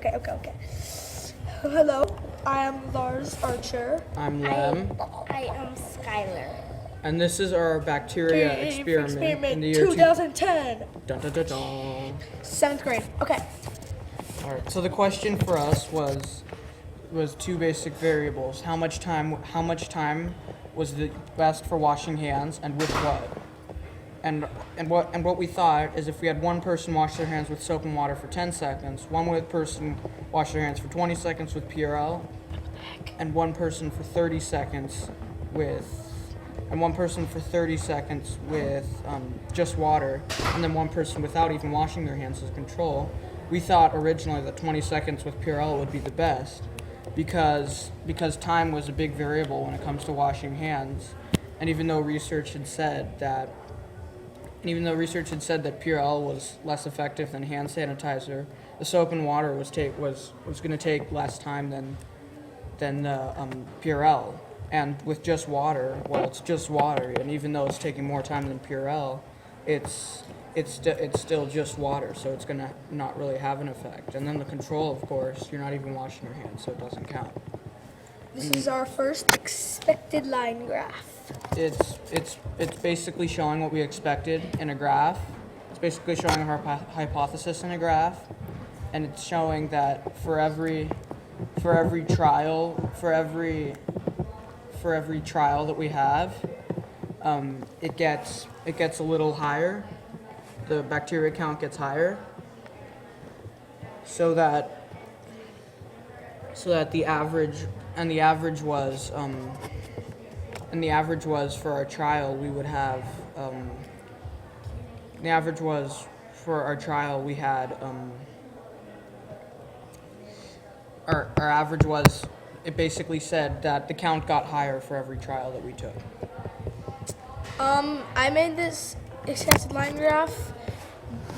Okay. Hello, I am Lars Archer. I'm Lem, I am Skylar. and this is our bacteria experiment in the year 2010. Dun, dun, dun, dun. 7th grade. Okay. All right. So the question for us was two basic variables: how much time was the best for washing hands, and with what? And what we thought is if we had one person wash their hands with soap and water for 10 seconds, person wash their hands for 20 seconds with Purell, and one person for 30 seconds with just water, and then one person without even washing their hands as control. We thought originally that 20 seconds with Purell would be the best because time was a big variable when it comes to washing hands, and even though research had said that Purell was less effective than hand sanitizer, the soap and water was going to take less time than the Purell. And with just water, it's just water, and even though it's taking more time than Purell, it's still just water, so it's gonna not really have an effect. And then the control, of course, you're not even washing your hands, so it doesn't count. This is our first expected line graph. It's basically showing what we expected in a graph. It's basically showing our hypothesis in a graph, and it's showing that for every trial that we have, it gets a little higher. The bacteria count gets higher, so that the average was for our trial we would have our average was, it basically said that the count got higher for every trial that we took. I made this expected line graph.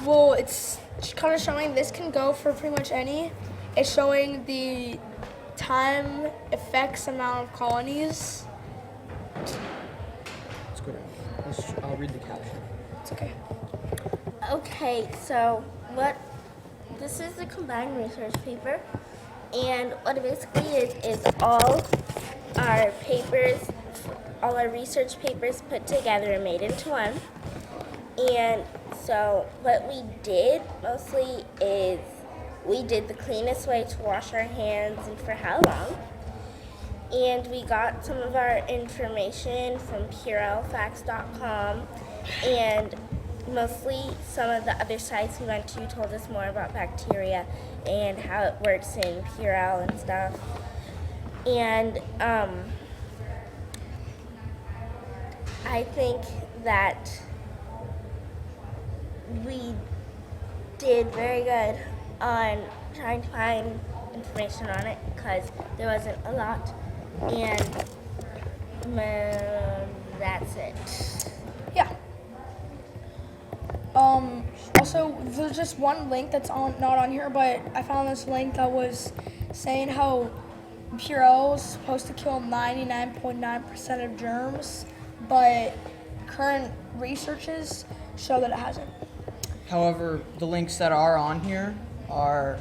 Well, it's kind of showing this can go for pretty much any. It's showing the time, effects, amount of colonies. Let's go down. I'll read the caption. It's okay. Okay, so this is the combined research paper, and what it basically is all our research papers put together and made into one. And so what we did mostly is we did the cleanest way to wash our hands and for how long. And we got some of our information from PurellFacts.com, and mostly some of the other sites we went to told us more about bacteria and how it works in Purell and stuff. And I think that we did very good on trying to find information on it because there wasn't a lot, and that's it. Yeah. Also, there's just one link that's not on here, but I found this link that was saying how Purell is supposed to kill 99.9% of germs, but current researches show that it hasn't. However, the links that are on here are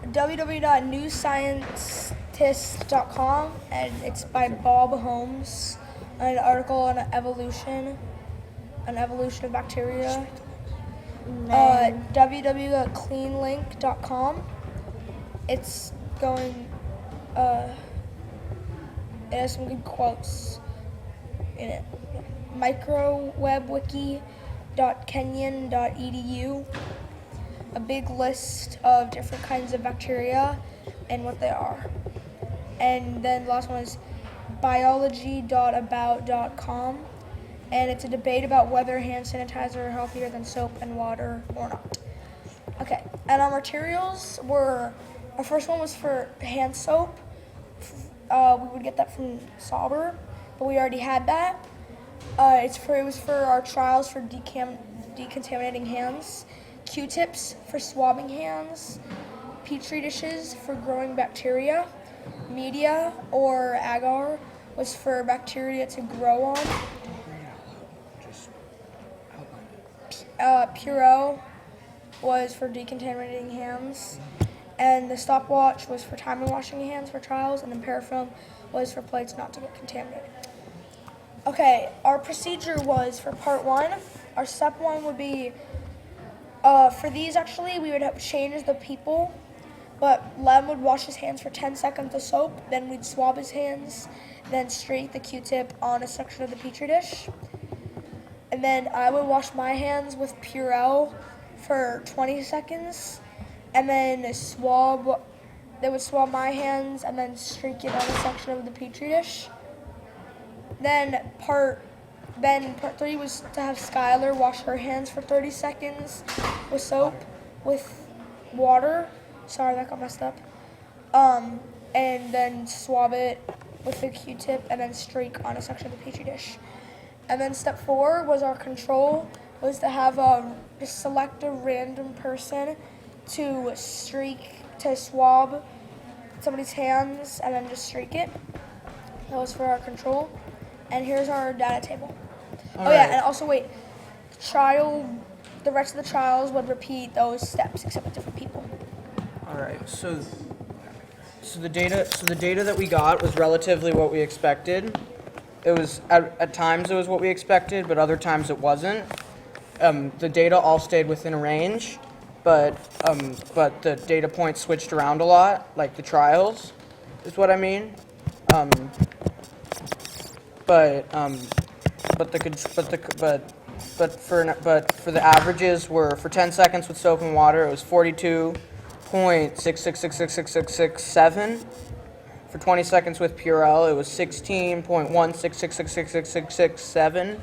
www.newscientist.com, and it's by Bob Holmes, an article on evolution of bacteria. www.cleanlink.com. It's going. It has some good quotes in it. Microwebwiki.kenyan.edu. A big list of different kinds of bacteria and what they are. And then the last one is biology.about.com, and it's a debate about whether hand sanitizer are healthier than soap and water or not. Okay, and our materials were, our first one was for hand soap. We would get that from Sauber, but we already had that. It was for our trials for decontaminating hands. Q-tips for swabbing hands, petri dishes for growing bacteria, media or agar was for bacteria to grow on, Purell was for decontaminating hands, and the stopwatch was for timing washing hands for trials, and then parafilm was for plates not to get contaminated. Okay, our procedure was for part 1, our step 1 would be, for these actually, we would have changed the people, but Lem would wash his hands for 10 seconds with soap, then we'd swab his hands, then streak the Q-tip on a section of the Petri dish. And then I would wash my hands with Purell for 20 seconds, and then they would swab my hands and then streak it on a section of the Petri dish. Then part 3 was to have Skylar wash her hands for 30 seconds with soap, with water. Sorry, that got messed up. And then swab it with the Q-tip and then streak on a section of the Petri dish. And then step 4 was our control, was to have just select a random person to swab somebody's hands and then just streak it. That was for our control. And here's our data table. Alright. And also wait, the rest of the trials would repeat those steps except with different people. All right. So the data that we got was relatively what we expected. It was at times it was what we expected, but other times it wasn't. The data all stayed within a range, but the data points switched around a lot, like the trials, is what I mean. But for the averages were for 10 seconds with soap and water, it was 42.666666667. For 20 seconds with Purell, it was 16.166666667. And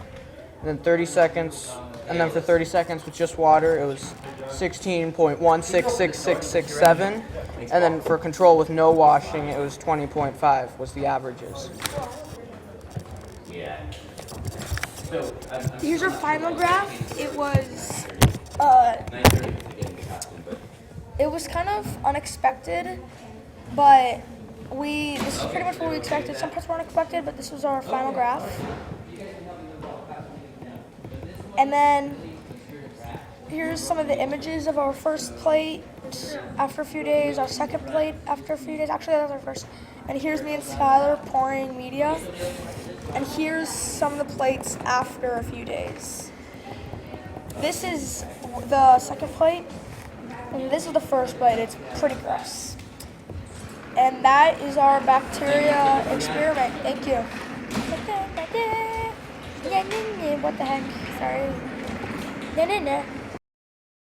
then 30 seconds, and then for 30 seconds with just water, it was 16.1666667. And then for control with no washing, it was 20.5 was the averages. Here's our final graph. It was kind of unexpected, but this is pretty much what we expected. Some parts were unexpected, but this was our final graph. And then here's some of the images of our first plate after a few days, our second plate after a few days. Actually, that was our first. And here's me and Skylar pouring media. And here's some of the plates after a few days. This is the second plate, and this is the first plate. It's pretty gross. And that is our bacteria experiment. Thank you. What the heck? Sorry.